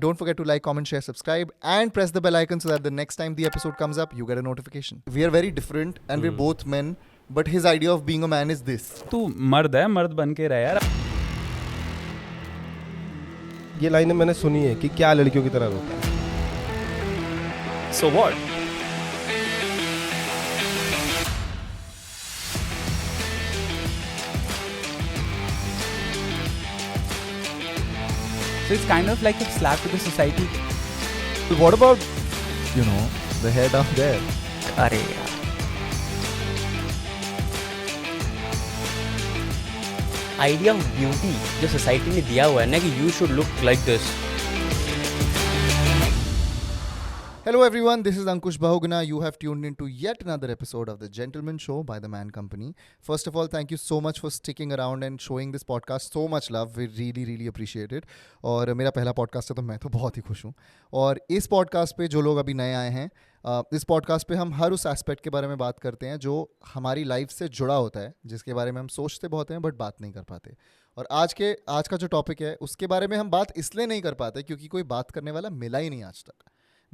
Don't forget to like, comment, share, subscribe, and press the bell icon so that the next time the episode comes up, you get a notification. We are very different and we're both men, but his idea of being a man is this. तू मर्द है, मर्द बन के रह यार. ये लाइनें मैंने सुनी है कि क्या लड़कियों की तरह रोता है. So what? So it's kind of like a slap to the society. What about, the hair down there? अरे यार आइडिया ऑफ ब्यूटी जो सोसाइटी ने दिया हुआ है ना कि you should look like this. Hello everyone, this is Ankush Bahuguna. You have tuned into yet another episode of The Gentleman Show by The Man Company. First of all, thank you so much for sticking around and showing this podcast so much love. We really appreciate it. और मेरा पहला podcast है तो मैं तो बहुत ही खुश हूँ. और इस podcast पे जो लोग अभी नए आए हैं, इस podcast पे हम हर उस एस्पेक्ट के बारे में बात करते हैं जो हमारी लाइफ से जुड़ा होता है, जिसके बारे में हम सोचते बहुत हैं बट बात नहीं कर पाते. और आज का जो टॉपिक है उसके बारे में हम बात इसलिए नहीं कर पाते क्योंकि कोई बात करने वाला मिला ही नहीं आज तक.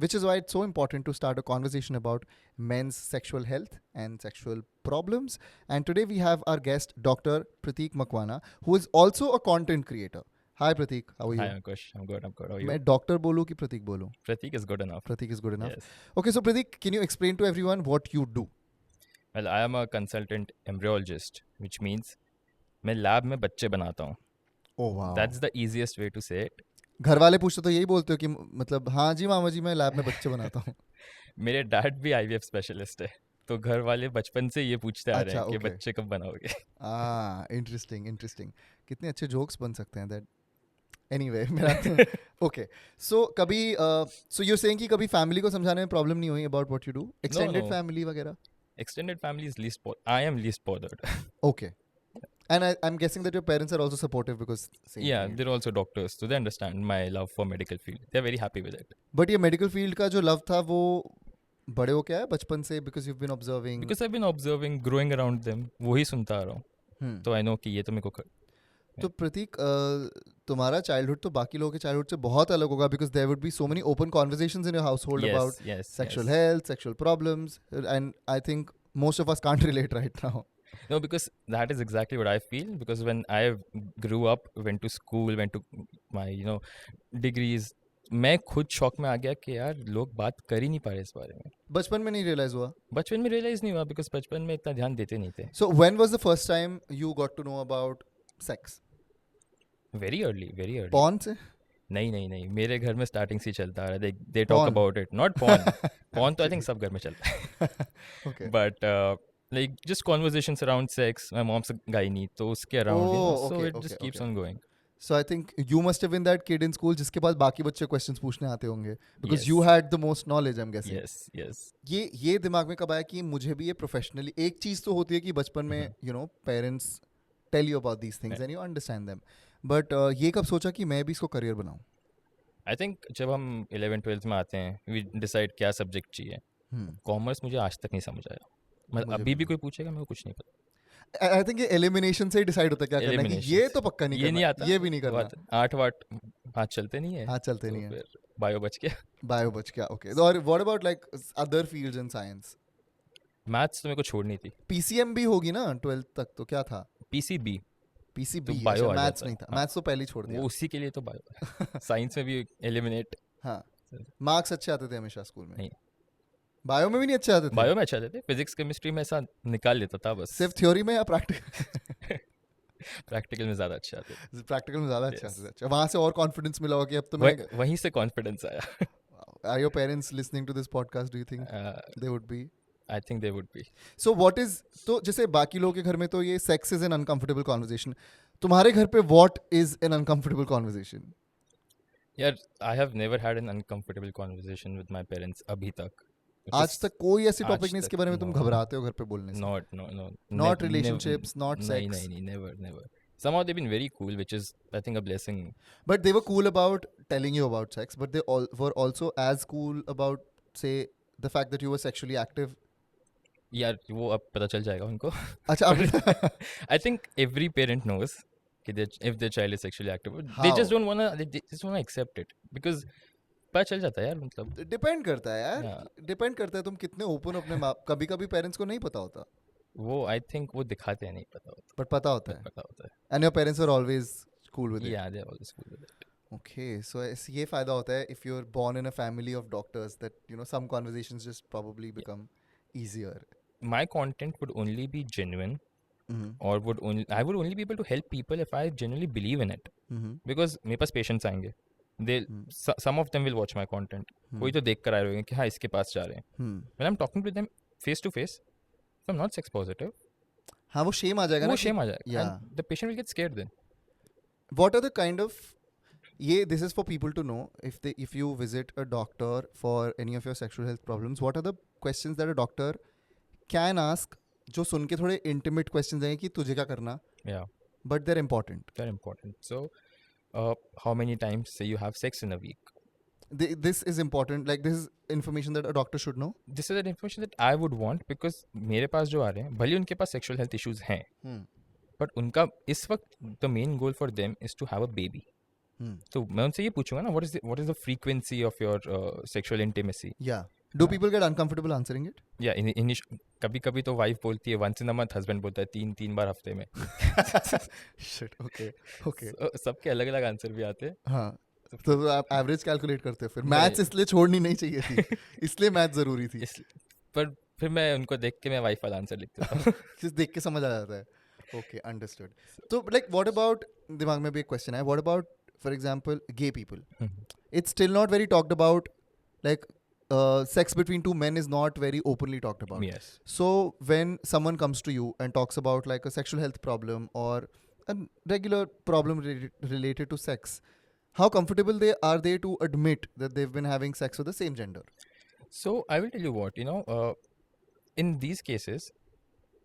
Which is why it's so important to start a conversation about men's sexual health and sexual problems. And today we have our guest, Dr. Prateek Makwana, who is also a content creator. Hi Prateek, how are you? Hi Ankush, I'm good. How are you? मैं doctor बोलूँ कि प्रतीक बोलूँ? Prateek is good enough. Prateek is good enough. Yes. Okay, so Prateek, can you explain to everyone what you do? Well, I am a consultant embryologist, which means मैं lab में बच्चे बनाता हूँ. Oh wow. That's the easiest way to say it. घर वाले पूछते तो यही बोलते हो कि मतलब हाँ जी मामा जी मैं लैब में बच्चे बनाता हूँ. मेरे डैड भी आईवीएफ स्पेशलिस्ट है, तो घर वाले बचपन से ये पूछते आ रहे हैं कि बच्चे कब बनाओगे. इंटरेस्टिंग. कितने अच्छे जोक्स बन सकते हैं. दैट एनीवे मेरा ओके. सो कभी सो यू सेइंग कि कभी फैमिली को समझाने में प्रॉब्लम नहीं हुई about what you do? Extended family वगैरह? Extended family is I am least bothered. Okay. And I'm guessing that your parents are also supportive because Yeah, they're also doctors, so they understand my love for medical field. They're very happy with it. But ये medical field का जो love था वो बड़े हो क्या है बचपन से? Because you've been observing. Because I've been observing, growing around them. वही सुनता आ रहा हूँ. तो I know कि ये तो मेरे को तो प्रतीक तुम्हारा चाइल्डहुड तो बाकी लोगों के चाइल्डहुड से बहुत अलग होगा because there would be so many open conversations in your household about sexual health, sexual problems, and I think most of us can't relate right now. No, because that is exactly what I feel. Because when I grew up, went to school, went to my degrees, मैं खुद shock में आ गया कि यार लोग बात कर ही नहीं पा रहे इस बारे में. बचपन में नहीं रियलाइज हुआ? बचपन में रियलाइज नहीं हुआ because बचपन में इतना ध्यान देते नहीं थे. So when was the first time you got to know about sex? Very early. Porn से? नहीं मेरे घर में स्टार्टिंग से चलता आ रहा है. They talk about it, not porn. Porn तो I think सब घर में चलता है. Okay. But like just conversations around sex. My mom's a gynae, तो उसके around so it just keeps on going. So I think you must have been that kid in school जिसके पास बाकी बच्चे questions पूछने आते होंगे because you had the most knowledge, I'm guessing. Yes. ये दिमाग में कब आया कि मुझे भी ये professionally एक चीज़ तो होती है कि बचपन में parents tell you about these things and you understand them. But ये कब सोचा कि मैं भी इसको career बनाऊँ? I think जब हम 11th-12th में आते हैं we decide क्या subject चाहिए. Commerce मुझे आज तक नहीं समझ आया. अभी भी कोई पूछेगा मेरे को कुछ नहीं पता. I think ये elimination से ही decide होता है क्या करना है कि ये तो पक्का नहीं करना. ये नहीं आता. ये भी नहीं करना. 8 हाथ चलते नहीं है. हाथ चलते नहीं है. फिर बायो बच गया. Okay. और what about like other fields in science? Maths तो मेरे को छोड़नी थी. PCM भी होगी ना 12th तक तो क्या था? PCB तो बायो मैथ्स नहीं था. मैथ्स तो पहले ही छोड़ दिया. वो उसी के लिए तो बायो. साइंस में भी एलिमिनेट. हाँ. मार्क्स अच्छे आते थे हमेशा स्कूल में. नहीं. बायो में भी नहीं अच्छे आते थे? बायो में अच्छे आते थे. फिजिक्स केमिस्ट्री में ऐसा निकाल लेता था बस. सिर्फ थ्योरी में या प्रैक्टिकल? प्रैक्टिकल में ज़्यादा अच्छे आते थे. प्रैक्टिकल में ज़्यादा अच्छे आते थे. वहाँ से और कॉन्फिडेंस मिला होगा कि अब तो मैं वहीं से कॉन्फिडेंस आया. Are your parents listening to this podcast? Do you think they would be? I think they would be. So what is तो जैसे बाकी लोगों के घर में तो ये sex is an uncomfortable conversation. तुम्हारे घर पे what is an uncomfortable conversation? यार I have never had an uncomfortable conversation with my parents अभी तक. आज तक कोई ऐसी टॉपिक नहीं इसके बारे में तुम घबराते हो घर पे बोलने से? Not relationships, not sex. नहीं, never. Somehow they've been very cool, which is I think a blessing. But they were cool about telling you about sex, but they were also as cool about say the fact that you were sexually active. यार वो अब पता चल जाएगा उनको. अच्छा. I think every parent knows if their child is sexually active. They How? just don't wanna. They just wanna accept it because पता चल जाता है यार मतलब. डिपेंड करता है यार, Yeah. डिपेंड करता है तुम कितने ओपन अपने माँ. कभी कभी पेरेंट्स को नहीं पता होता, वो I think वो दिखाते हैं नहीं पता होता. बट पता होता है. पता होता है. And your parents are always cool with it. Yeah, they're always cool with it. Okay, so ये फायदा होता है if you're born in a family of doctors that you know some conversations just probably become easier. My content would only be genuine, or I would only be able to help people if I genuinely believe in it. Because मेरे पास patients आएंगे. Some of them will watch my content. कोई तो देख कर आए होंगे कि हाँ इसके पास जा रहे हैं. When I'm talking to them face to face, if I'm not sex positive, हाँ वो shame आ जाएगा ना. वो shame आ जाएगा. Yeah. And the patient will get scared then. What are the kind of this is for people to know if you visit a doctor for any of your sexual health problems, what are the questions that a doctor can ask जो सुन के थोड़े intimate questions हैं कि तुझे क्या करना, Yeah, but they're important. they're important. So, how many times say you have sex in a week? This is important, like this is information that a doctor should know. This is the information that I would want because मेरे पास जो आ रहे हैं भले उनके पास sexual health issues हैं, but उनका इस वक्त the main goal for them is to have a baby. तो मैं उनसे ये पूछूंगा ना what is the frequency of your sexual intimacy? Yeah. Do people get uncomfortable answering it? Yeah, कभी कभी तो वाइफ बोलती है once in a month, husband बोलता है तीन बार हफ्ते में. Shit. Okay. So, सबके अलग अलग आंसर भी आते हैं. हाँ. तो आप एवरेज कैलकुलेट करते हो फिर. मैथ्स इसलिए छोड़नी नहीं चाहिए थी, इसलिए मैथ जरूरी थी. पर फिर मैं उनको देख के मैं वाइफ वाला आंसर लिख देता हूँ. सिर्फ देख के समझ आ जाता है. Okay, understood. तो like what about, दिमाग में भी एक क्वेश्चन है, what about for example gay people? It's still not very talked about, like sex between two men is not very openly talked about. Yes. So when someone comes to you and talks about like a sexual health problem or a regular problem related to sex, how comfortable are they to admit that they've been having sex with the same gender? So I will tell you what, in these cases,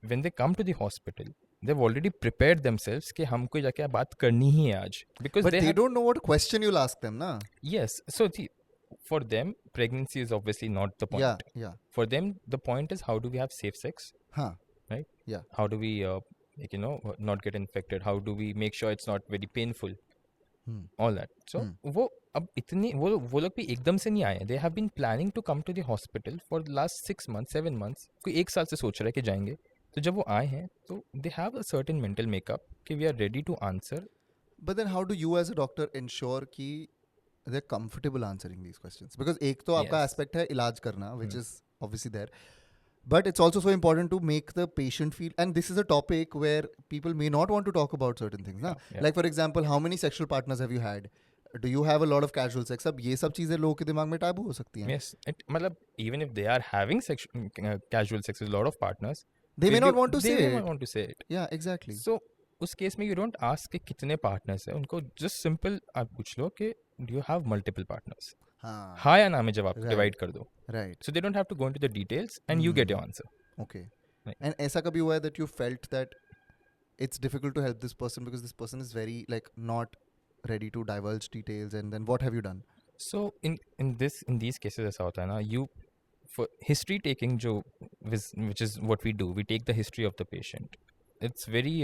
when they come to the hospital, they've already prepared themselves कि हमको जाके बात करनी ही है आज. Because But they don't know what question you'll ask them, na? Yes. So for them, pregnancy is obviously not the point. Yeah. For them, the point is how do we have safe sex? Huh. Right? Yeah. How do we, not get infected? How do we make sure it's not very painful? All that. So वो अब इतनी वो लोग भी एकदम से नहीं आए. They have been planning to come to the hospital for the last 6 months, 7 months. कोई एक साल से सोच रहा है कि जाएंगे. तो जब वो आए हैं तो they have a certain mental makeup कि we are ready to answer. But then how do you as a doctor ensure कि they're comfortable answering these questions? Because एक तो आपका Yes. aspect है इलाज करना, which is obviously there. But it's also so important to make the patient feel, and this is a topic where people may not want to talk about certain things. Na? Yeah. Like for example, how many sexual partners have you had? Do you have a lot of casual sex? अब ये सब चीज़ें लोगों के दिमाग में taboo हो सकती हैं. Yes. मतलब even if they are having casual sex with a lot of partners, They may not want to say they it. may not want to say it. Yeah, exactly. So उस case में you don't ask कि कितने partners हैं. उनको just simple आप पूछ लो कि do you have multiple partners? हाँ. हाँ या ना में जवाब Right. divide कर दो. Right. So they don't have to go into the details and you get your answer. Okay. Right. And ऐसा कभी हुआ है that you felt that it's difficult to help this person because this person is very like not ready to divulge details, and then what have you done? So in these cases ऐसा होता है ना, you for history taking जो which is what we do, we take the history of the patient. It's very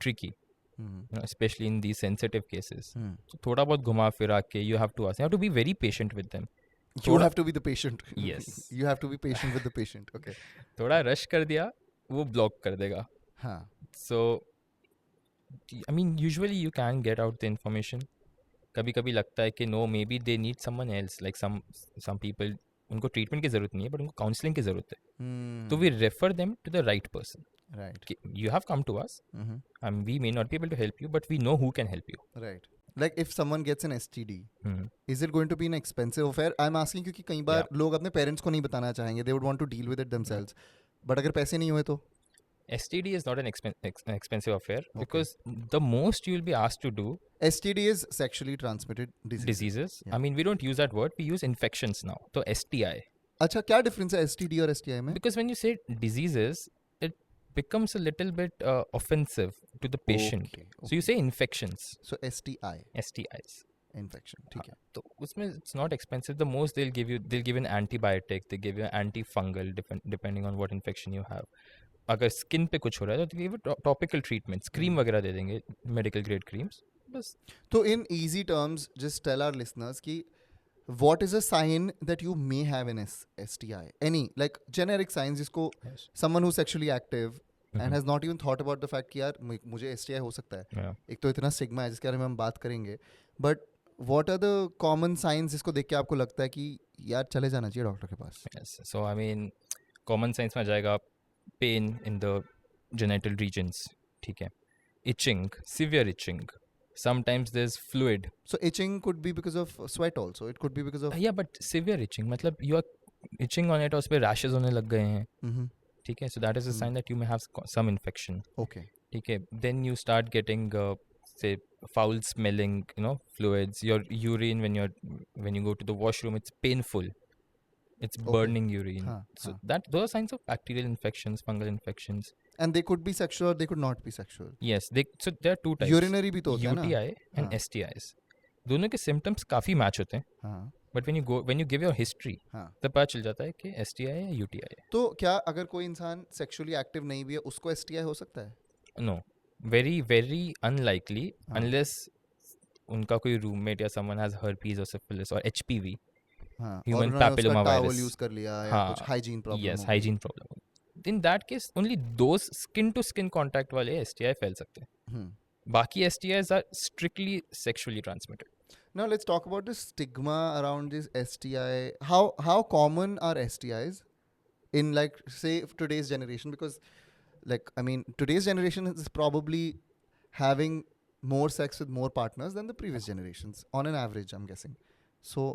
tricky, especially in these sensitive cases. So थोड़ा बहुत घुमा फिरा के you have to be very patient with them. You have to be the patient. Yes. You have to be patient with the patient. Okay. थोड़ा rush कर दिया वो block कर देगा. हाँ. So I mean usually you can get out the information. कभी कभी लगता है कि no, maybe they need someone else, like some people उनको treatment की ज़रूरत नहीं है but उनको counseling की ज़रूरत है. तो we refer them to the right person. Right. You have come to us and we may not be able to help you but we know who can help you. Right. Like if someone gets an STD, is it going to be an expensive affair? I'm asking क्योंकि कई बार लोग अपने parents को नहीं बताना चाहेंगे. They would want to deal with it themselves. But अगर पैसे नहीं हुए तो? STD is not an expensive affair because the most you will be asked to do STD is sexually transmitted diseases. Yeah. I mean, we don't use that word. We use infections now. So STI. अच्छा क्या difference है STD और STI में? Because when you say diseases, it becomes a little bit offensive to the patient. Okay. So you say infections. So STI. STIs. Infection. ठीक है. So उसमें it's not expensive. The most they'll give an antibiotic. They give you an antifungal depending on what infection you have. अगर skin पे कुछ हो रहा है तो गिव टॉपिकल ट्रीटमेंट्स, क्रीम वगैरह दे देंगे, मेडिकल ग्रेड क्रीम्स बस. तो in easy terms, just tell our listeners कि what is a sign that you may have an STI? Any like generic signs जिसको Yes. someone who's sexually active and Mhm. has not even thought about the fact कि यार मुझे STI हो सकता है. Yeah. एक तो इतना स्टिग्मा है जिसके बारे में हम बात करेंगे. But what are the common signs जिसको देख के आपको लगता है कि यार चले जाना चाहिए डॉक्टर के पास? Yes. So I mean common science में आ जाएगा pain in the genital regions, ठीक है, itching, severe itching, sometimes there is fluid. So itching could be because of sweat also. It could be because of या but severe itching मतलब you are itching on it और उस पर rashes होने लग गए हैं, Mhm. ठीक है. So that is a sign that you may have some infection, Okay. ठीक है. Then you start getting say foul smelling, fluids, your urine when you go to the washroom, it's painful, it's Okay. burning urine. हाँ, So हाँ. that those are signs of bacterial infections, fungal infections. And they could be sexual or they could not be sexual. Yes, so there are two types. Urinary भी तो होता है ना? UTI and हाँ. STIs. दोनों के symptoms काफी match होते हैं, हाँ. but when you give your history, हाँ. तब पता चल जाता है कि STI है या UTI है. तो क्या अगर कोई इंसान सेक्सुअली एक्टिव नहीं भी है उसको एसटीआई हो सकता है? No, very very unlikely हाँ. unless उनका कोई रूममेट या someone has herpes or syphilis or HPV. हाँ. Human और उन्होंने उसका papilloma towel virus. यूज कर लिया या हाँ. कुछ hygiene problem Yes, hygiene problem. In that case, only those skin to skin contact वाले STI फैल सकते हैं. बाकी STIs are strictly sexually transmitted. Now let's talk about the stigma around this STI. How common are STIs in like say today's generation? Because like I mean today's generation is probably having more sex with more partners than the previous generations on an average, I'm guessing. So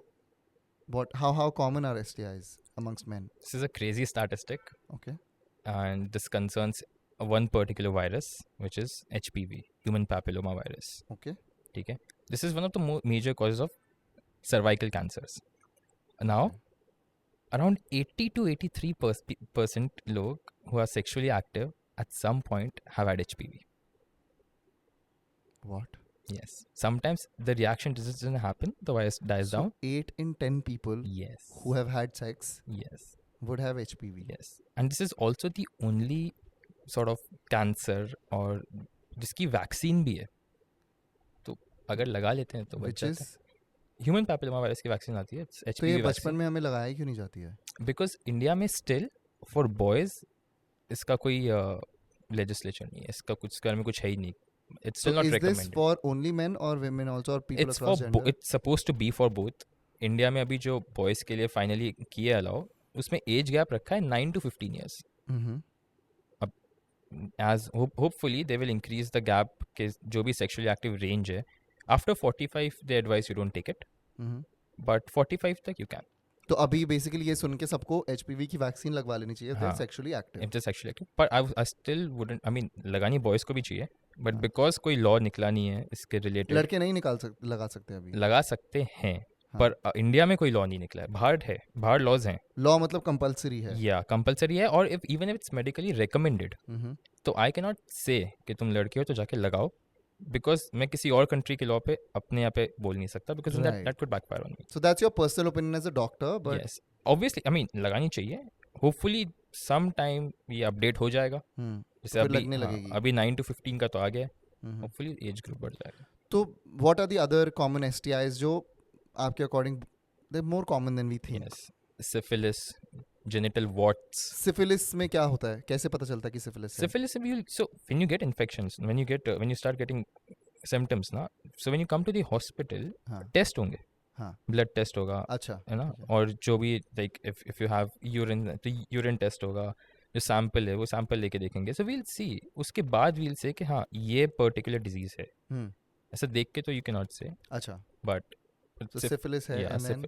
how common are STIs amongst men? This is a crazy statistic, Okay. and this concerns one particular virus, which is HPV, human papilloma virus. Okay. ठीक है. This is one of the major causes of cervical cancers. Now, around 80 to 83% लोग who are sexually active at some point have had HPV. What? Yes. Sometimes the reaction doesn't happen, the virus dies down. 8 in 10 people Yes. who have had sex Yes. would have HPV. Yes. And this is also the only sort of cancer और जिसकी vaccine भी है. तो अगर लगा लेते हैं तो बच Which जाते is हैं. ह्यूमन पैपिलोमा वायरस की वैक्सीन आती है, तो ये बचपन में हमें लगाई क्यों नहीं जाती है? बिकॉज इंडिया में स्टिल फॉर बॉयज इसका कोई लेजिस्लेचर नहीं है, इसका कुछ इसके बारे में कुछ है ही नहीं. It's still not Is this recommended. for only men or women also or people it's across for gender? It's suppose to be for both. India में अभी जो बॉयज के लिए फाइनली किया अलाउ, उसमें एज गैप रखा है 9 to 15 years. Mhm. As hopefully they will increase the gap के जो भी sexually active range है. After 45 they advise you don't take it, Mhm. but 45 तक you can. तो अभी बेसिकली ये सुन के सबको HPV की वैक्सीन लगवा लेनी चाहिए हाँ. Sexually active. If they're sexually active, but I still wouldn't. I mean लगानी boys को भी चाहिए, but because कोई law निकला नहीं है इसके related, लड़के नहीं लगा सकते अभी. लगा सकते हैं. हाँ. पर इंडिया में कोई लॉ नहीं निकला है. बाहर लॉज हैं. लॉ मतलब कंपलसरी है. या कंपलसरी है, और if even if it's medically recommended, Mhm. तो आई कैन नॉट से कि तुम लड़के हो तो जाके लगाओ, बिकॉज मैं किसी और कंट्री के लॉ पे अपने यहाँ पे बोल नहीं सकता, because Right. That could backfire on me. So that's your personal opinion as a doctor, but yes, obviously I mean लगानी चाहिए. होपफुली सम टाइम ये अपडेट हो जाएगा. जैसे फिर लगने अभी लगेगी. अभी 9 to 15 का तो आ गया है. Mhm. होपफुली एज ग्रुप बढ़ जाएगा. तो what are the other common STIs जो आपके according they're more common than we think? Yes, syphilis, genital warts. Syphilis में क्या होता है? कैसे पता चलता है कि सिफिलिस है? Syphilis, so when you get infections, when you start getting symptoms ना, so when you come to the hospital, हाँ. टेस्ट होंगे. हाँ. ब्लड टेस्ट होगा, अच्छा. है ना, और जो भी like if you have urine तो यूरिन टेस्ट होगा. जो सैंपल है वो सैंपल लेके देखेंगे. सो वील सी, उसके बाद वील से कि हाँ ये पर्टिकुलर डिजीज है. ऐसा देख के तो यू कैन नॉट से, अच्छा. बट So syphilis है and then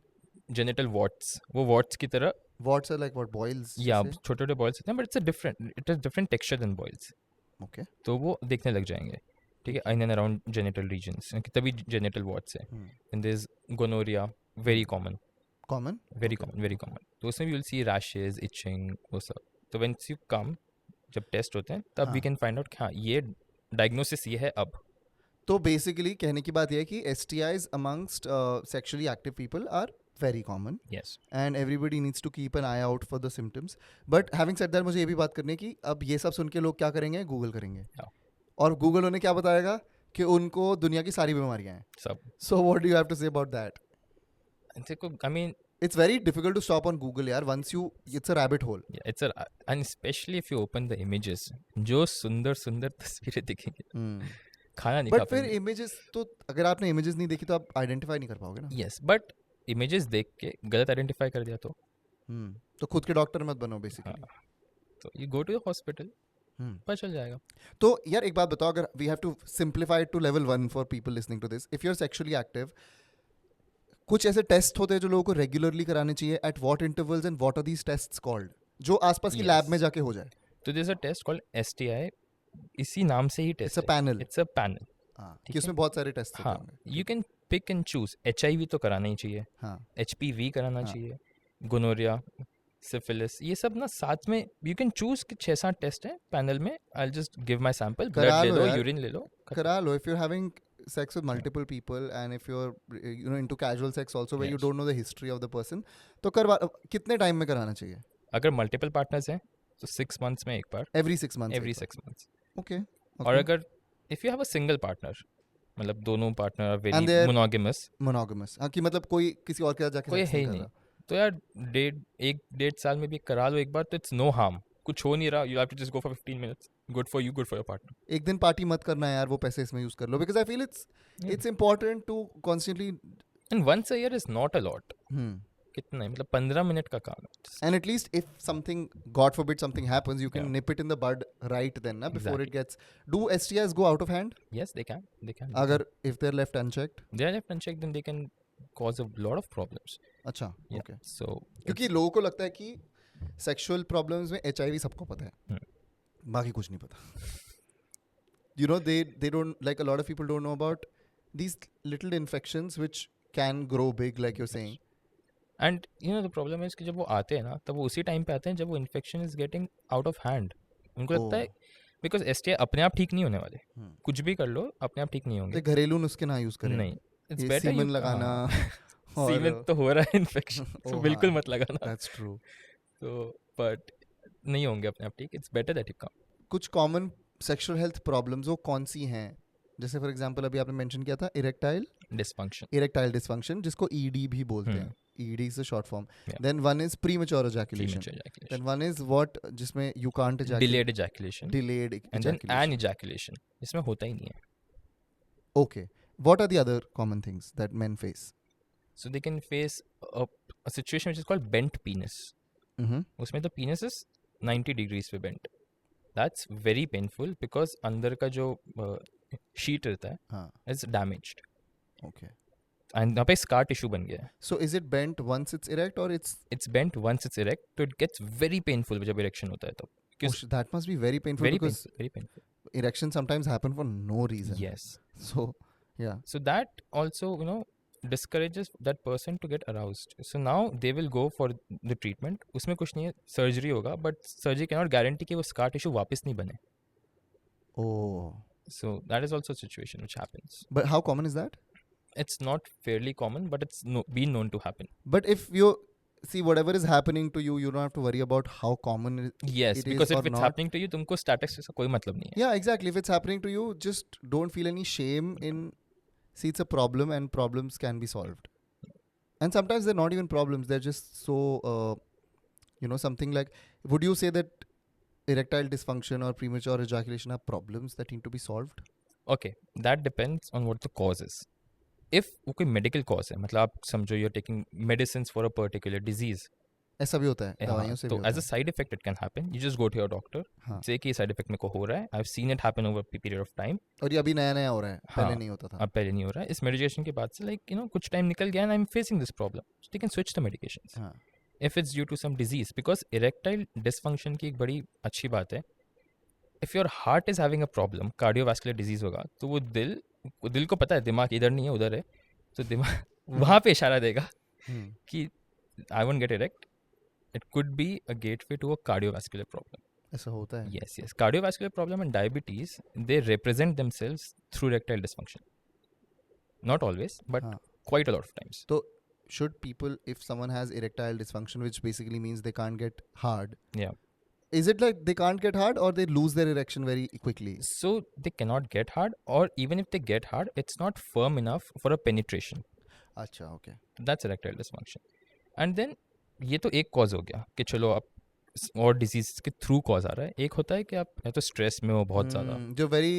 जेनिटल वॉट्स, वो वॉट्स की तरह, warts are like what, boils? या जैसे? छोटे छोटे बॉयल्स होते हैं, but it is different texture than boils. Okay. तो वो देखने लग जाएंगे. ठीक है, in and around genital regions, तभी जेनिटल वॉट्स है. And there is gonorrhoea, very common. Common? Very common. तो उसमें भी विल सी रैशेज, इचिंग, वो सब. तो व्हेन यू कम, जब टेस्ट होते हैं तब वी कैन फाइंड आउट हाँ ये डायग्नोसिस ये है अब. तो बेसिकली कहने की बात यह है कि STIs amongst sexually active people are very common yes. and everybody needs to keep an eye out for the symptoms. But having said that, मुझे ये भी बात करनी है कि अब ये सब सुन के लोग क्या करेंगे, गूगल करेंगे Yeah. और गूगल उन्हें क्या बताएगा कि उनको दुनिया की सारी बीमारियां हैं. सब So what do you have to say about that? देखो, I mean, It's very difficult to stop on Google यार. Once you, it's a rabbit hole. yeah, it's a, and especially if you open the images, जो सुंदर सुंदर तस्वीरें दिखेंगी, खाना नहीं खा बट फिर पाएंगे. इमेजेस तो अगर आपने इमेजेस नहीं देखी तो आप आइडेंटिफाई नहीं कर पाओगे ना. Yes, but images देख के गलत आइडेंटिफाई कर दिया तो तो खुद के डॉक्टर मत बनो बेसिकली. तो you go to the hospital, पता चल जाएगा. तो यार एक बात बताओ, अगर we have to simplify to level 1 for people listening to this, if you are sexually active, कुछ ऐसे टेस्ट होते हैं जो लोगों को रेगुलरली कराने चाहिए. At what intervals and what are these tests called, जो आसपास की लैब में जाके हो जाए. तो there's a test called STI, इसी नाम से ही test It's a panel. It's a panel. कि उसमें बहुत सारे टेस्ट होते हाँ, होंगे. you can pick and choose. HIV तो कराना ही चाहिए, हाँ. HPV कराना चाहिए, गोनोरिया, सिफिलिस, ये सब ना साथ में you can choose कि 6-7 टेस्ट हैं पैनल में. I'll just give my sample, करा blood ले लो लो, यार. यूरिन ले लो. करा लो. if you're having sex with multiple people and if you're into casual sex also where you Yes. don't know the history of the person, तो करवा, कितने time में कराना चाहिए? अगर मल्टीपल पार्टनर्स हैं तो 6 months में एक बार, every 6 months. every 6 months. Okay. और अगर if you have a single partner, मतलब दोनों partner are And very they're- monogamous, monogamous, हाँ, कि मतलब कोई किसी और के साथ जाके कोई sex है ही कर नहीं, रहा. तो यार 1.5 साल में भी करा लो एक बार, तो इट्स नो हार्म. कुछ हो नहीं रहा, you have to just go for 15 minutes. Good for you, good for your partner. एक दिन पार्टी मत करना यार, वो पैसे इसमें यूज कर लो. because I feel it's important to constantly And once a year is not a lot. कितना है, मतलब 15 मिनट का काम है. and at least if something, God forbid something happens, you can Yeah. nip it in the bud right then, na, before it Exactly. gets. Do STIs go out of hand? Yes, they can. अगर if they're left unchecked? They are left unchecked, then they can cause a lot of problems. अच्छा. Yeah. Okay. So क्योंकि लोगों को लगता है कि sexual problems में HIV सबको पता है, बाकी कुछ नहीं पता. You know, they don't, like a lot of people don't know about these little infections which can grow big, like you're saying. and you know the problem is कि जब वो आते हैं ना, तब वो उसी टाइम पे आते हैं जब वो infection is getting out of hand. उनको लगता है बिकॉज STI अपने आप ठीक नहीं होने वाले, कुछ भी कर लो अपने आप ठीक नहीं होंगे. तो घरेलू नुस्खे ना यूज करें. नहीं, इट्स ये बेटर सीमन लगाना. और सीमेंट तो हो रहा है इन्फेक्शन, Oh, तो बिल्कुल हाँ. मत लगाना. That's true. तो बट नहीं होंगे अपने आप ठीक. It's better that you come. कुछ कॉमन सेक्सुअल हेल्थ प्रॉब्लम्स वो कौन सी हैं? जैसे फॉर एग्जांपल अभी आपने मेंशन किया था इरेक्टाइल डिस्फंक्शन, जिसको ED भी बोलते हैं. ED is a short form. Yeah. Then one is premature ejaculation. Then one is what, जिसमें you can't ejaculate. delayed ejaculation, Delayed and then ejaculation. an ejaculation, इसमें होता ही नहीं है. Okay. What are the other common things that men face? So they can face a situation which is called bent penis. उसमें the penis is 90 degrees पे bent. That's very painful because अंदर का जो sheet रहता है हाँ. is damaged. Okay. And यहाँ पे scar tissue बन गया है. So is it bent once it's erect or it's? It's bent once it's erect, so it gets very painful जब erection होता है तो. That must be very painful Very because painful, very painful. erections sometimes happen for no reason. Yes. So yeah. So that also, you know, discourages that person to get aroused. So now they will go for the treatment. उसमें कुछ नहीं है, surgery होगा, but surgery cannot guarantee कि वो scar tissue वापस नहीं बने. Oh. So that is also a situation which happens. But how common is that? It's not fairly common, but it's been known to happen. But if you see whatever is happening to you, you don't have to worry about how common Yes, it because is if or it's not. happening to you, तुमको statistics का कोई मतलब नहीं है. Yeah, exactly. If it's happening to you, just don't feel any shame in. See, it's a problem, and problems can be solved. And sometimes they're not even problems; they're just so, something like. Would you say that erectile dysfunction or premature ejaculation are problems that need to be solved? Okay, that depends on what the cause is. If वो कोई medical cause है, मतलब आप समझो you're taking medicines for a particular disease. ऐसा भी होता है दवाइयों से भी तो होता as a side effect it can happen. You just go to your doctor, say कि side effect मेरे को हो रहा है. I've seen it happen over a period of time. और ये अभी नया नया हो रहा है, पहले नहीं होता था. अब पहले नहीं हो रहा है. इस medication के बाद से like कुछ time निकल गया and I'm facing this problem. So they can switch the medications. If it's due to some disease, because erectile dysfunction की एक बड़ी अच्छी बात है. If your heart is having a problem, cardiovascular disease होगा, तो वो दिल को पता है दिमाग इधर नहीं है उधर है, तो दिमाग वहाँ पे इशारा देगा कि I won't get erect. It could be a gateway to a cardiovascular problem. ऐसा होता है. Yes. Cardiovascular problem and diabetes, they represent themselves through erectile dysfunction. Not always, but quite a lot of times. तो should people, if someone has erectile dysfunction, which basically means they can't get hard, Yeah. is it like they can't get hard or they lose their erection very quickly? So they cannot get hard, or even if they get hard, it's not firm enough for a penetration. Acha, okay. That's erectile dysfunction. And then ये तो एक cause हो गया कि चलो आप और disease के थ्रू कॉज आ रहा है. एक होता है कि आप या तो स्ट्रेस में हो बहुत ज़्यादा, जो very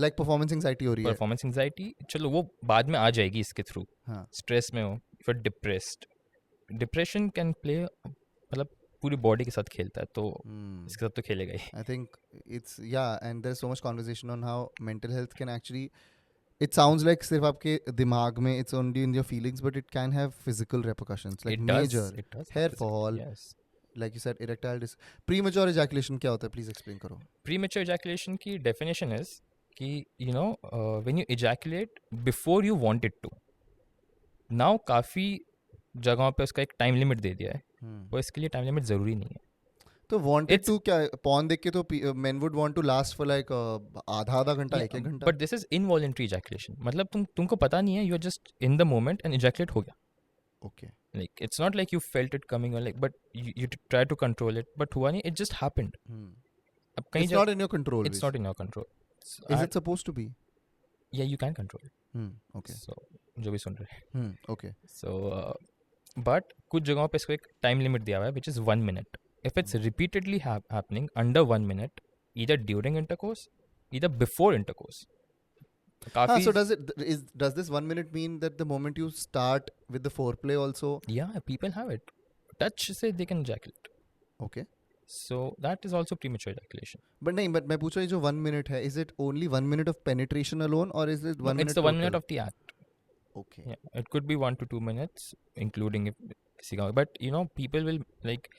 like performance anxiety हो रही है. परफॉर्मेंस एंजाइटी, चलो वो बाद में आ जाएगी इसके थ्रू. हाँ. स्ट्रेस में हो, फिर डिप्रेस्ड. डिप्रेशन कैन प्ले, मतलब पूरी बॉडी के साथ खेलता है, तो इसके साथ तो खेलेगा ही. I think it's and there's so much conversation on how mental health can actually. It sounds like सिर्फ आपके दिमाग में it's only in your feelings, but it can have physical repercussions like It does, major it does have hair physical- fall, yes. like you said, erectile premature ejaculation क्या होता है? Please explain करो. Premature ejaculation की definition is कि when you ejaculate before you want it to. Now काफ़ी जगहों पे उसका एक टाइम लिमिट दे दिया है, और इसके लिए टाइम लिमिट ज़रूरी नहीं है. तो wanted to क्या porn देख के तो men would want to last for like आधा घंटा, एक घंटा. But this is involuntary ejaculation. मतलब तुमको पता नहीं है, you are just in the moment and ejaculate हो गया. Okay. Like it's not like you felt it coming, or like, but you try to control it, but हुआ नहीं, it just happened. अब कहीं It's not in your control. it's not in your control. Is it supposed to be? Yeah, you can control it. Okay. So जो भी सुन रहे हैं. Okay. So but कुछ जगहों पे इसको एक टाइम लिमिट दिया हुआ है, which is 1 minute. If it's repeatedly happening under 1 minute, either during intercourse, either before intercourse. So does this 1 minute mean that the moment you start with the foreplay also? Yeah, people have it. Touch say they can ejaculate. Okay. So that is also premature ejaculation. But मैं पूछ रहा हूँ जो 1 minute है, is it only 1 minute of penetration alone, or is it 1 minute? It's the 1 minute of the act. Okay. Yeah, it could be 1 to 2 minutes, including if किसी का. But people will like.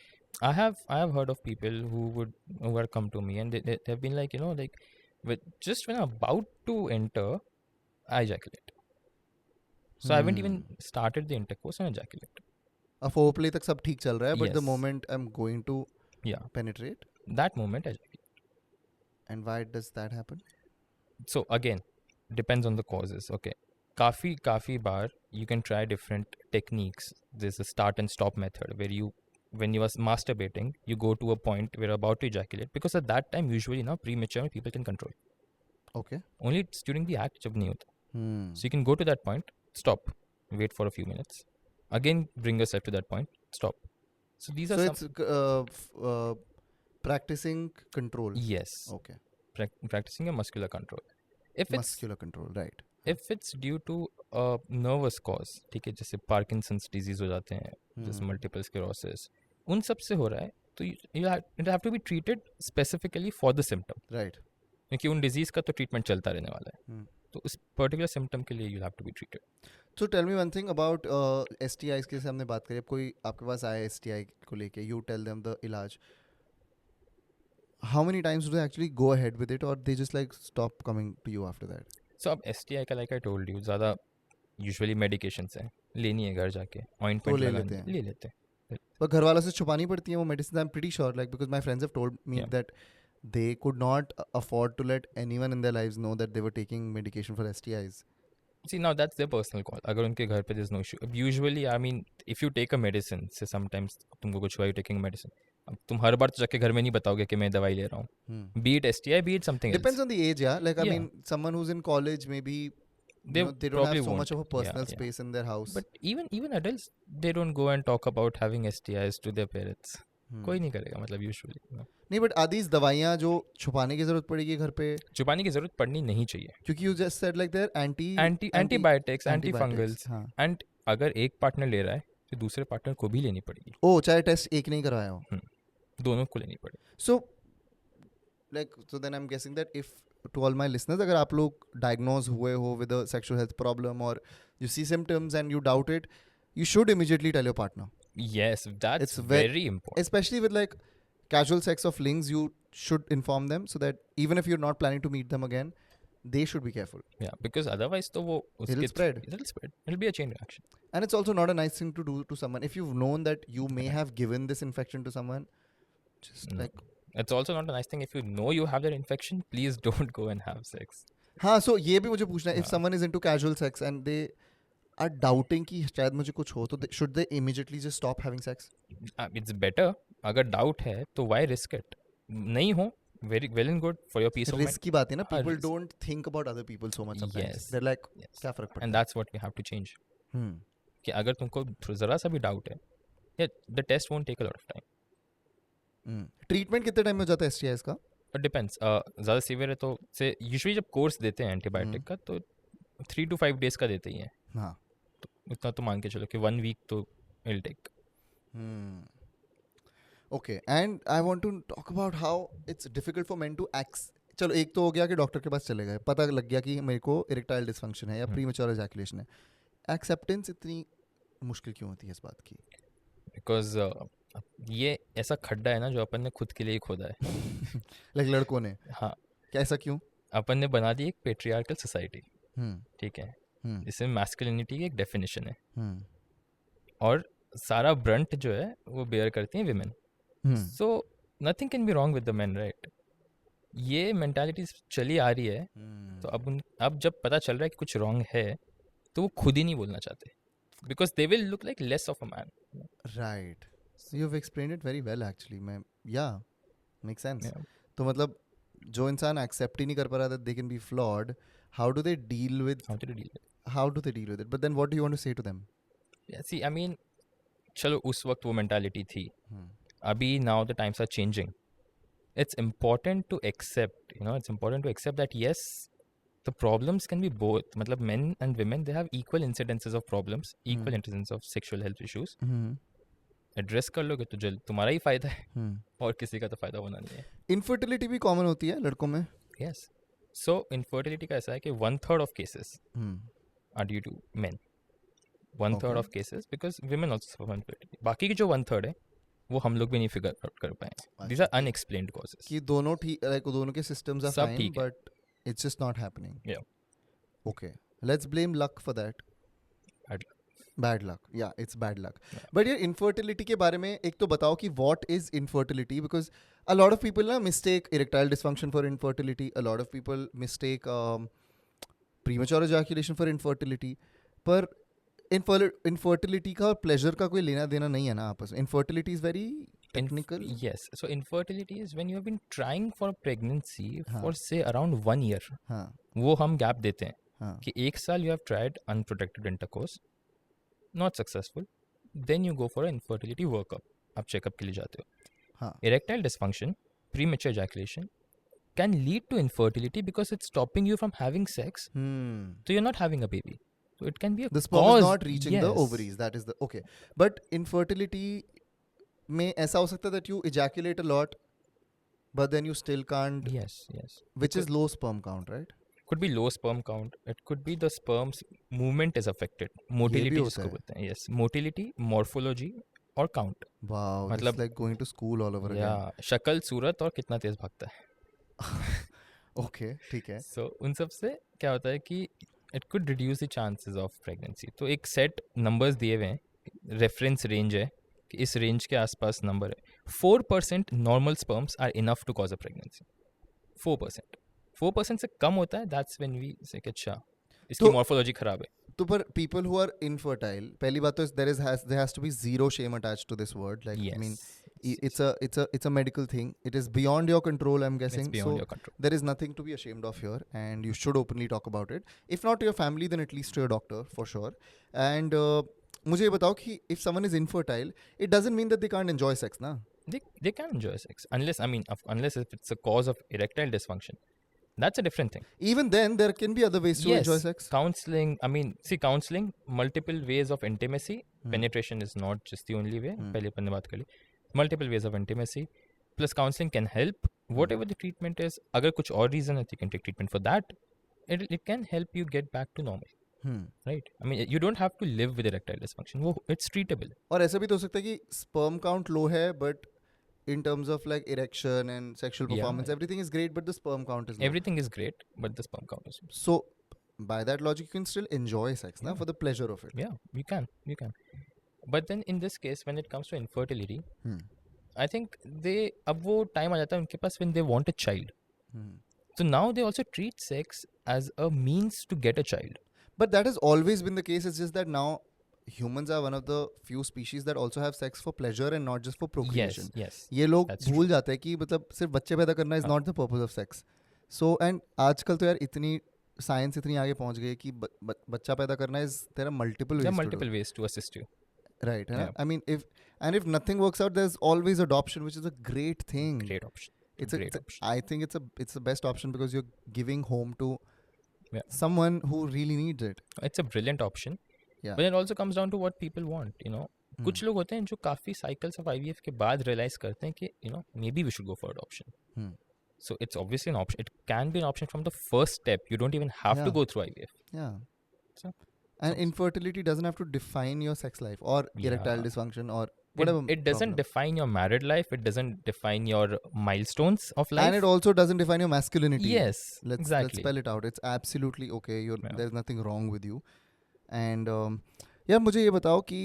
I have heard of people who have come to me and they've been like, like just when I'm about to enter, I ejaculate. So I haven't even started the intercourse and ejaculate. A foreplay तक सब ठीक चल रहा है, but the Yes. moment I'm going to penetrate, that moment I ejaculate. and why does that happen? So again, depends on the causes. Okay, काफी बार you can try different techniques. There's a start and stop method where when you are masturbating, you go to a point where you're about to ejaculate, because at that time usually now premature people can control. Okay. Only it's during the act जब नहीं होता. So you can go to that point, stop, wait for a few minutes, again bring yourself to that point, stop. So these are So it's practicing control. Yes. Okay. Practicing a muscular control. If it's Muscular control, right. if it's due to a nervous cause, ठीक है, जैसे Parkinson's disease हो जाते हैं, जैसे multiple sclerosis, उन सब से हो रहा है, तो it have to be treated specifically for the symptom. Right. क्योंकि उन disease का तो treatment चलता रहने वाला है, तो उस particular symptom के लिए you have to be treated. So tell me one thing about STIs के जैसे हमने बात करी. अब कोई आपके पास आया STI को लेके, you tell them the इलाज. How many times do they actually go ahead with it, or they just like stop coming to you after that? So अब STI का like I told you, ज़्यादा usually medications हैं, लेनी है घर जाके, ointment तो ले लगानी लेते हैं. ले लेते हैं. पर घर वालों से छुपानी पड़ती है वो medicines. I'm pretty sure, like, because my friends have told me Yeah. that they could not afford to let anyone in their lives know that they were taking medication for STIs. See, now that's their personal call. अगर उनके घर पे there's no issue. Usually, I mean, if you take a medicine, say sometimes तुमको कुछ हुआ, you taking a medicine. अब तुम हर बार तो जाके घर में नहीं बताओगे कि मैं दवाई ले रहा हूँ. Be it STI, be it something Depends else. on the age, yeah. Like, I Yeah. mean, someone who's in college, maybe They they don't probably have so won't. much of a personal Yeah. space in their house. But even adults, they don't go and talk about having STIs to their parents. कोई नहीं करेगा, मतलब usually. No. नहीं, but are these दवाइयाँ जो छुपाने की जरूरत पड़ेगी घर पे? छुपाने की जरूरत पड़नी नहीं चाहिए. क्योंकि you just said like they're Antibiotics, antifungals. हाँ. And अगर एक पार्टनर ले रहा है, तो दूसरे पार्टनर को भी लेनी पड़ेगी. ओ, चाहे टेस्ट एक नहीं करवाया हो. दोनों को लेनी पड़ेगी. So then I'm guessing that if to all my listeners, अगर आप लोग diagnose हुए हो with a sexual health problem, or you see symptoms and you doubt it, you should immediately tell your partner. Yes, that's It's very important. Especially with like casual sex of flings, you should inform them so that even if you're not planning to meet them again, they should be careful. Yeah, because otherwise तो वो It'll spread. It'll spread. It'll be a chain reaction. And it's also not a nice thing to do to someone. If you've known that you may have given this infection to someone, just No. like... It's also not a nice thing. If you know you have that infection, please don't go and have sex. हाँ, so ये भी मुझे पूछना है. If हाँ. someone is into casual sex and they are doubting कि शायद मुझे कुछ हो तो should they immediately just stop having sex? It's better. अगर doubt है तो why risk it? नहीं हो, very well and good for your peace of mind. Risk की बात है ना, हाँ, people risk. don't think about other people so much sometimes. Yes. They're like Yes. क्या फर्क पड़ता And that's what we have to change. है? कि अगर तुमको ज़रा सा भी doubt है, yeah, the test won't take a lot of time. Treatment कितने टाइम में हो जाता है STIs का? It depends. ज़्यादा सीवियर है तो से यूजुअली जब कोर्स देते हैं एंटीबायोटिक का तो 3 to 5 days का देते ही हैं. हाँ. तो इतना तो मान के चलो कि 1 week तो it'll take. Okay, and I want to talk about how it's difficult for men to चलो एक तो हो गया कि डॉक्टर के पास चले गए, पता लग गया कि मेरे को इरेक्टाइल डिसफंक्शन है या प्रीमेच्योर एजैकुलेशन है. एक्सेप्टेंस इतनी मुश्किल क्यों होती है इस बात की? Because ये ऐसा खड्डा है ना जो अपन ने खुद के लिए ही खोदा है. लाइक लड़कों ने. हाँ, क्या ऐसा क्यों? अपन ने बना दी एक पेट्रियार्कल सोसाइटी. हम्म ठीक है, हम्म जिसमें मैस्कुलिनिटी की एक डेफिनेशन है हम्म और सारा ब्रंट जो है वो बेयर करती हैं women. Hmm so nothing can be wrong with the man, right? ये मेंटालिटी चली आ रही है. तो अब जब पता चल रहा है कि कुछ रॉन्ग है तो वो खुद ही नहीं बोलना चाहते because they will look like less of a man. Right, you have explained it very well actually. मैं या मेक सेंस. तो मतलब जो इंसान एक्सेप्ट ही नहीं कर पा रहा that they can be flawed, how do they deal with it? But then what do you want to say to them? See I mean चलो उस वक्त वो मेंटालिटी थी. अभी now the times are changing. It's important to accept, it's important to accept that yes, the problems can be both. मतलब men and women, they have equal incidences of problems, equal incidence of sexual health issues. Address कर लोगे तो जल्द तुम्हारा ही फायदा है और किसी का तो फायदा होना नहीं है. इनफर्टिलिटी भी कॉमन होती है लड़कों में. Yes. So infertility का ऐसा है कि 1/3 of cases are due to men. 1/3 of cases because women also suffer from infertility. बाकी की जो 1/3 है वो हम लोग भी नहीं फिगर आउट कर पाए. These are unexplained causes. कि दोनों ठीक, लाइक दोनों के सिस्टम्स आर सब फाइन ठीक है. But it's just not happening. Yeah. Okay, let's blame luck for that. Bad luck. Yeah, it's bad luck. But यार infertility के बारे में एक तो बताओ कि what is infertility, because a lot of people ना mistake erectile dysfunction for infertility. A lot of people mistake premature ejaculation for infertility. पर infertility का और pleasure का कोई लेना देना नहीं है ना आपस में. Infertility is very technical. Yes. So infertility is when you have been trying for a pregnancy for say around 1 year. हाँ वो हम गैप देते हैं हाँ कि 1 साल you have tried unprotected intercourse, not successful, then you go for an infertility workup. आप checkup के लिए जाते हो. हाँ. Erectile dysfunction, premature ejaculation can lead to infertility because it's stopping you from having sex. So you're not having a baby. So it can be a The sperm cause. is not reaching the Yes. ovaries. That is the okay. But infertility में ऐसा हो सकता है that you ejaculate a lot, but then you still can't, Yes, yes. which is low sperm count, right? Could be low sperm count. It could be the sperm's movement is affected. Motility होता जिसको है. बोलते हैं. Yes, motility, morphology और count. Wow, मतलब it's like going to school all over again. या शक्ल सूरत और कितना तेज भागता है. Okay, ठीक है. So उन सब से क्या होता है कि it could reduce the chances of pregnancy. तो एक सेट नंबर्स दिए हुए हैं, रेफरेंस रेंज है कि इस रेंज के आसपास नंबर है. 4% normal sperms are enough to cause a pregnancy. 4% से कम होता है, दैट्स व्हेन वी से कि अच्छा इसकी तो- मॉर्फोलॉजी खराब है. तो पर people who are infertile, पहली बात तो there has to be zero shame attached to this word. Like I mean, it's a medical thing. It is beyond your control, I'm guessing. It's beyond So your control. there is nothing to be ashamed of here, and you should openly talk about it. If not to your family, then at least to your doctor for sure. And मुझे ये बताओ कि if someone is infertile, it doesn't mean that they can't enjoy sex, ना? They can enjoy sex unless if it's a cause of erectile dysfunction. That's a different thing. Even then, there can be other ways to enjoy sex. Counseling, counseling, multiple ways of intimacy. Penetration is not just the only way. पहले अपन ने बात कर ली. Multiple ways of intimacy. Plus counseling can help. Whatever the treatment is, अगर कुछ और reason है, you can take treatment for that. It can help you get back to normal. Right? I mean, you don't have to live with erectile dysfunction. It's treatable. और ऐसा भी तो हो सकता है कि sperm count low है, but in terms of like erection and sexual performance, everything is great, but the sperm count is low. Everything is great, but the sperm count is low. So by that logic, you can still enjoy sex, na, for the pleasure of it. Yeah, you can. But then in this case, when it comes to infertility, I think अब वो time आ जाता है उनके पास when they want a child. So now they also treat sex as a means to get a child. But that has always been the case. It's just that now humans are one of the few species that also have sex for pleasure and not just for procreation. yes, ये लोग that's भूल जाते हैं कि मतलब सिर्फ बच्चे पैदा करना is हाँ. not the purpose of sex. So and आजकल तो यार इतनी साइंस इतनी आगे पहुंच गई है कि बच्चा पैदा करना is there are multiple there ways are to do multiple ways to assist you. it. Right. है ना? Yeah. I mean if nothing works out, there's always adoption, which is a great thing. Great option. It's a Great it's a- option. I think it's the best option because you're giving home to Yeah. someone who really needs it. It's a brilliant option. Yeah. But it also comes down to what people want, you know. कुछ लोग होते हैं जो काफ़ी cycles of IVF के बाद realize करते हैं कि you know maybe we should go for adoption. Hmm. So it's obviously an option. It can be an option from the first step. You don't even have to Yeah. go through IVF. Yeah. So And infertility doesn't have to define your sex life or erectile Yeah. dysfunction or whatever. it doesn't problem. define your married life. It doesn't define your milestones of life. And it also doesn't define your masculinity. Yes, Let's exactly. spell it out. It's absolutely okay. Yeah. There's nothing wrong with you. And यार मुझे ये बताओ कि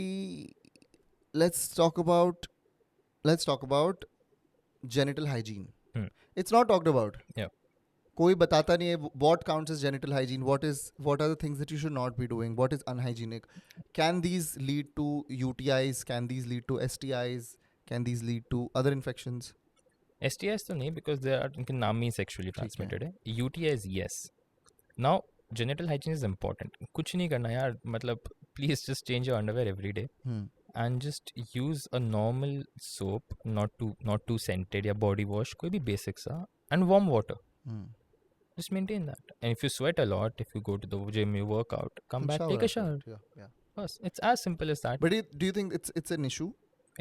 let's talk about genital hygiene. Hmm. It's not talked about. Yeah. कोई बताता नहीं है what counts as genital hygiene, what are the things that you should not be doing, what is unhygienic, can these lead to UTIs, can these lead to STIs, can these lead to other infections? STIs तो नहीं because they are उनके नाम ही sexually transmitted है. UTIs yes. Now genital hygiene is important. कुछ नहीं करना यार, मतलब please just change your underwear every day and just use a normal soap, not too scented या body wash, कोई भी basic सा, and warm water. Just maintain that. And if you sweat a lot, if you go to the gym, you work out, come back, take a shower. Yeah. Bas, it's as simple as that. But do you think it's an issue?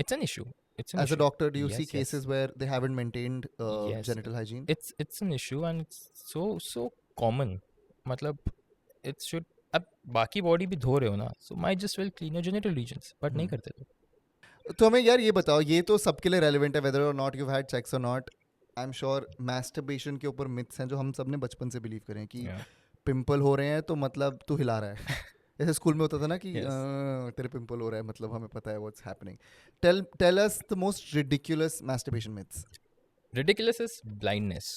It's an issue. It's an As issue. a doctor, do you Yes, see yes. cases where they haven't maintained Yes. genital hygiene? It's an issue and it's so common. मतलब it should. अब बाकी body भी धो रहे हो ना, so might just well clean your genital regions, but नहीं करते तो. तो हमें यार ये बताओ, ये तो सबके लिए रेलिवेंट है whether or not you've had sex or not. I'm sure masturbation के ऊपर myths हैं जो हम सब ने बचपन से बिलीव करें कि Yeah. पिंपल हो रहे हैं तो मतलब तू हिला रहा है. जैसे स्कूल में होता था ना कि Yes. तेरे पिंपल हो रहा है मतलब हमें पता है what's happening. Tell us the most ridiculous masturbation myths. Ridiculous is blindness.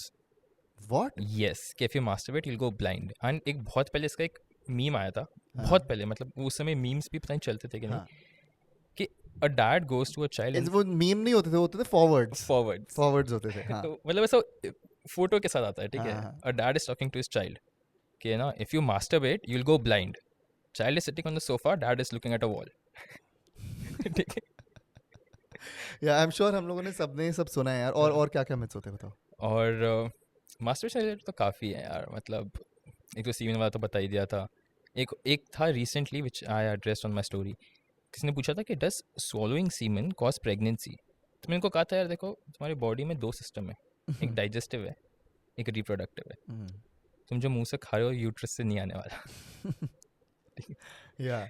What? Yes, कि if you masturbate you'll go blind. And एक बहुत पहले इसका एक मीम आया था, बहुत पहले, मतलब उस समय मीम्स भी पता नहीं चलते थे कि नहीं, कि a dad goes to a child and वो मीम नहीं होते थे forwards forwards होते थे. हाँ. तो मतलब ऐसा फोटो के साथ आता है, ठीक है. हाँ. A dad is talking to his child कि ना if you masturbate you'll go blind. Child is sitting on the sofa, dad is looking at a wall. ठीक है. Yeah, I'm sure हम लोगों ने सबने सब सुना है यार. और क्या क्या myths होते हैं बताओ. और मास्टरबेशन रिलेटेड तो काफ़ी है यार, मतलब एक तो सीवन वाला तो बता ही दिया था. एक था recently which I addressed on my story. किसी ने पूछा था कि does swallowing semen cause pregnancy. तो मैंने उनको कहा था यार देखो तुम्हारी बॉडी में 2 सिस्टम है, एक डाइजेस्टिव है, एक रिप्रोडक्टिव है. तुम जो मुंह से खा रहे हो यूट्रस से नहीं आने वाला. Yeah.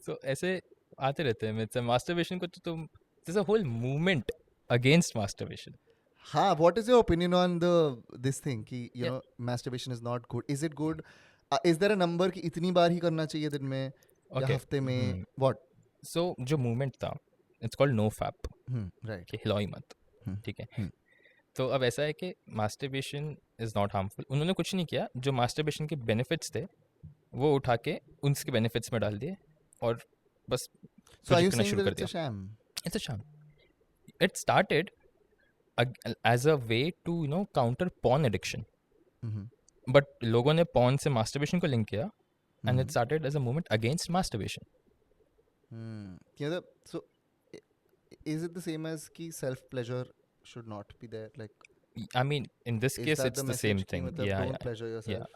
सो ऐसे आते रहते हैं. मास्टरबेशन को तो तुम there's a whole movement against masturbation. हाँ, what is your opinion on this thing कि you Yeah. know masturbation is not good? Is it good? Is there a number कि इतनी बार ही करना चाहिए दिन में या Okay. हफ्ते में? What? So जो movement था it's called no fap, Right. कि हिलाओ ही मत, ठीक है. तो अब ऐसा है कि masturbation is not harmful. उन्होंने कुछ नहीं किया, जो masturbation के benefits थे वो उठा के उनके benefits में डाल दिए और बस So are you करना saying शुरू that कर it's a दिया. sham? It's a sham. It started as a way to counter porn addiction. But लोगों ने porn से masturbation को link किया and it started as a movement against masturbation. You know, so is it the same as कि self pleasure should not be there? Like I mean, in this is case, that it's the message same कि thing. मतलब Yeah, don't yeah. pleasure yourself. Yeah.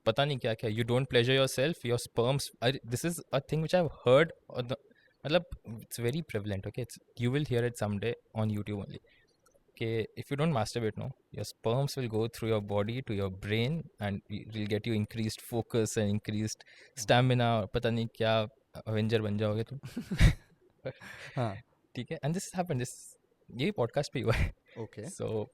पता नहीं क्या क्या. You don't pleasure yourself. Your sperms. This is a thing which I've heard. मतलब it's very prevalent. Okay, you will hear it someday on YouTube only. Okay, if you don't masturbate, no, your sperms will go through your body to your brain and it will get you increased focus and increased stamina. पता नहीं क्या Avenger बन जाओगे तुम. हाँ. ठीक है. And this happened. ये podcast पे हुआ है. Okay. So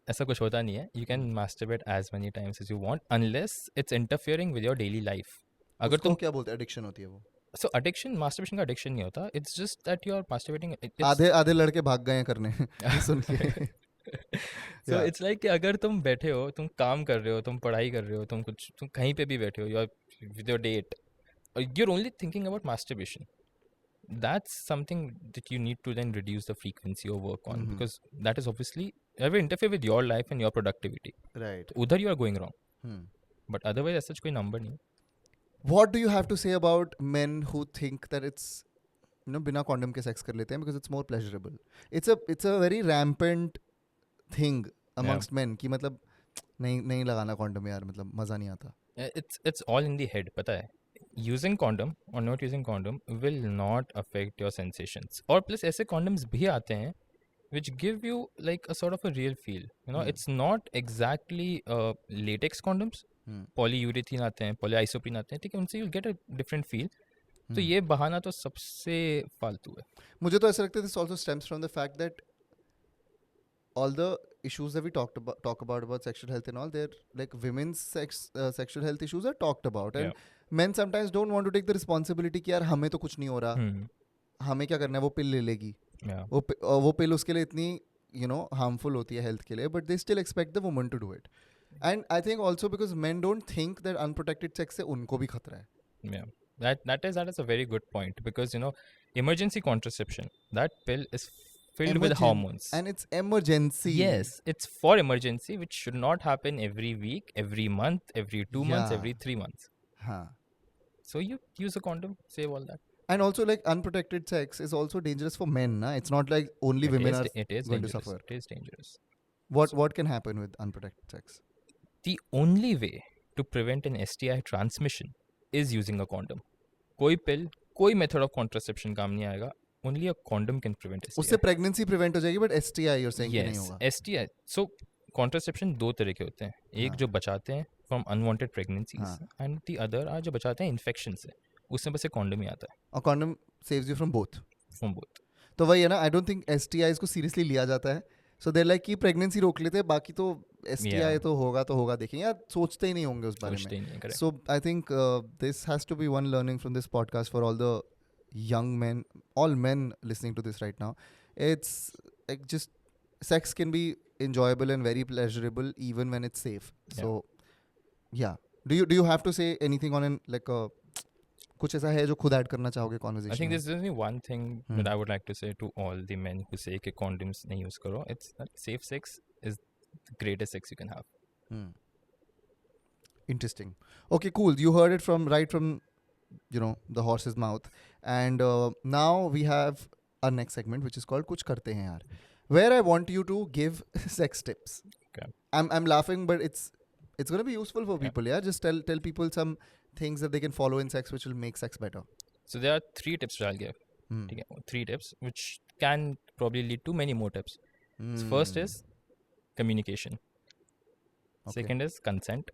ऐसा कुछ होता नहीं है. You can masturbate as many times as you want unless it's interfering with your daily life. अगर उसको तुम क्या बोलते हैं? Addiction होती है वो. so addiction, masturbation का addiction नहीं होता. It's just that you are masturbating. आधे लड़के भाग गए हैं करने सुन के. So Yeah. it's like कि अगर तुम बैठे हो, तुम काम कर रहे हो, तुम पढ़ाई कर रहे हो, तुम कहीं पे भी बैठे हो, you are with your date, you're only thinking about masturbation. That's something that you need to then reduce the frequency or work on, because that is obviously ever interfere with your life and your productivity. Right. Udhar you are going wrong. Hmm. But otherwise, as such, कोई number नहीं. What do you have to say about men who think that it's, बिना condom के sex कर लेते हैं because it's more pleasurable? It's a very rampant thing amongst men कि मतलब नहीं लगाना condom यार, मतलब मजा नहीं आता. It's all in the head, पता है. Using condom or not using condom will not affect your sensations. और plus ऐसे condoms भी आते हैं which give you like a sort of a real feel. It's not exactly latex condoms. Polyurethane आते हैं, polyisoprene आते हैं, ठीक है, उनसे you'll get a different feel. तो ये बहाना तो सबसे फालतू है. मुझे तो ऐसा लगता है this also stems from the fact that all the issues that we talk about sexual health and all, they're like women's sexual health issues are talked about, and men sometimes don't want to take the responsibility कि यार हमें तो कुछ नहीं हो रहा, हमें क्या करना है, वो पिल ले लेगी, वो पिल उसके लिए इतनी harmful होती है health के लिए, but they still expect the woman to do it. And I think also because men don't think that unprotected sex से उनको भी खतरा है. Yeah, that is a very good point, because emergency contraception, that pill is filled with hormones, and it's emergency. Yes, it's for emergency, which should not happen every week, every month, every 2 months, every 3 months. So you use a condom, save all that. And also, like, unprotected sex is also dangerous for men, na? It's not like only women are going to suffer. It is dangerous. What can happen with unprotected sex? The only way to prevent an STI transmission is using a condom. कोई pill, कोई method of contraception काम नहीं आएगा. Only a condom can prevent STI. उससे pregnancy prevent हो जाएगी, but STI you're saying कि नहीं होगा. STI. So contraception दो तरह के होते हैं. एक जो बचाते हैं from unwanted pregnancies, and the other are जो बचाते हैं infection से. उसमें बस एक condom ही आता है. और condom saves you from both. From both. तो वही है ना, I don't think STIs को seriously लिया जाता है. So they're like कि pregnancy रोक लेते हैं, बाकी तो STI तो होगा देखेंगे, यार सोचते ही नहीं होंगे उस बारे में. So I think this has to be one learning from this podcast for all the young men, all men listening to this right now. It's like just sex can be enjoyable and very pleasurable even when it's safe. So yeah, do you have to say anything on an like a कुछ ऐसा है जो खुद add करना चाहोगे conversation? I think there's only one thing that I would like to say to all the men who say कि condoms नहीं use करो. It's that safe sex is the greatest sex you can have. Interesting. Okay, cool. You heard it right from the horse's mouth, and now we have our next segment, which is called कुछ करते हैं यार, where I want you to give sex tips. Okay. I'm laughing, but it's going to be useful for people. Yeah, just tell people some things that they can follow in sex which will make sex better. So there are 3 tips that I'll give. 3 tips which can probably lead to many more tips. So first is communication. Okay. Second is consent.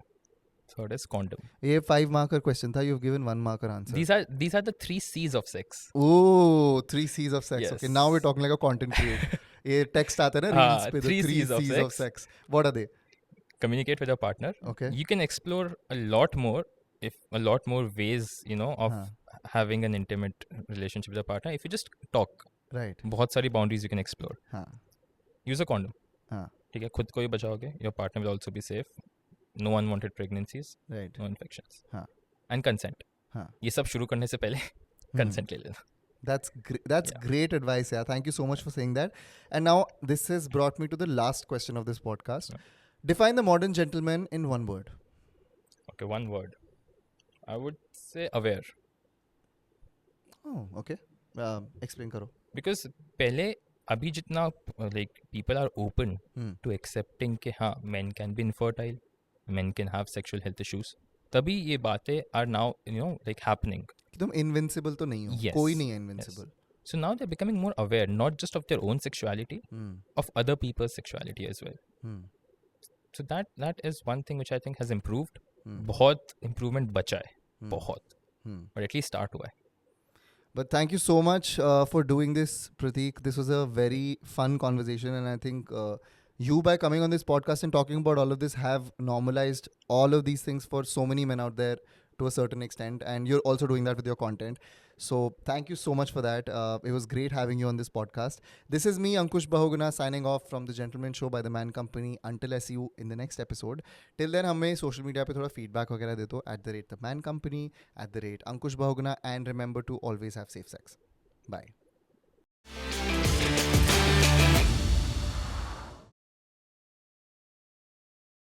Third is condom. ये 5 marker question था. You've given 1 marker answer. These are the 3 C's of sex. Oh, 3 C's of sex. Yes. Okay, now we're talking like a content creator. ये text आता है ना reels पे, the 3 C's of sex. What are they? Communicate with your partner. Okay. You can explore a lot more ways, of having an intimate relationship with your partner if you just talk. Right. बहुत सारी boundaries you can explore. Use a condom. ठीक है, खुद को ही बचाओगे. Your partner will also be safe. No unwanted pregnancies. Right. No infections. And consent. ये सब शुरू करने से पहले consent ले लेना. That's great advice. Yeah, thank you so much for saying that. And now this has brought me to the last question of this podcast. Define the modern gentleman in one word. Okay, one word. I would say aware. Oh, okay. Explain करो. Because पहले अभी जितना like people are open to accepting कि हाँ men can be infertile, men can have sexual health issues, तभी ये बातें are now like happening. कि तुम invincible तो नहीं हो. Yes. कोई नहीं है invincible. Yes. So now they're becoming more aware, not just of their own sexuality, of other people's sexuality as well. So that is one thing which I think has improved. बहुत improvement बचा है, बहुत, but at least start हुआ है. But thank you so much for doing this, Prateek. This was a very fun conversation, and I think you, by coming on this podcast and talking about all of this, have normalized all of these things for so many men out there to a certain extent, and you're also doing that with your content. So thank you so much for that. It was great having you on this podcast. This is me, Ankush Bahuguna, signing off from the Gentleman Show by the Man Company. Until I see you in the next episode. Till then, हमें social media पे थोड़ा feedback वगैरह दे दो @the Man Company, @Ankush Bahuguna, and remember to always have safe sex. Bye.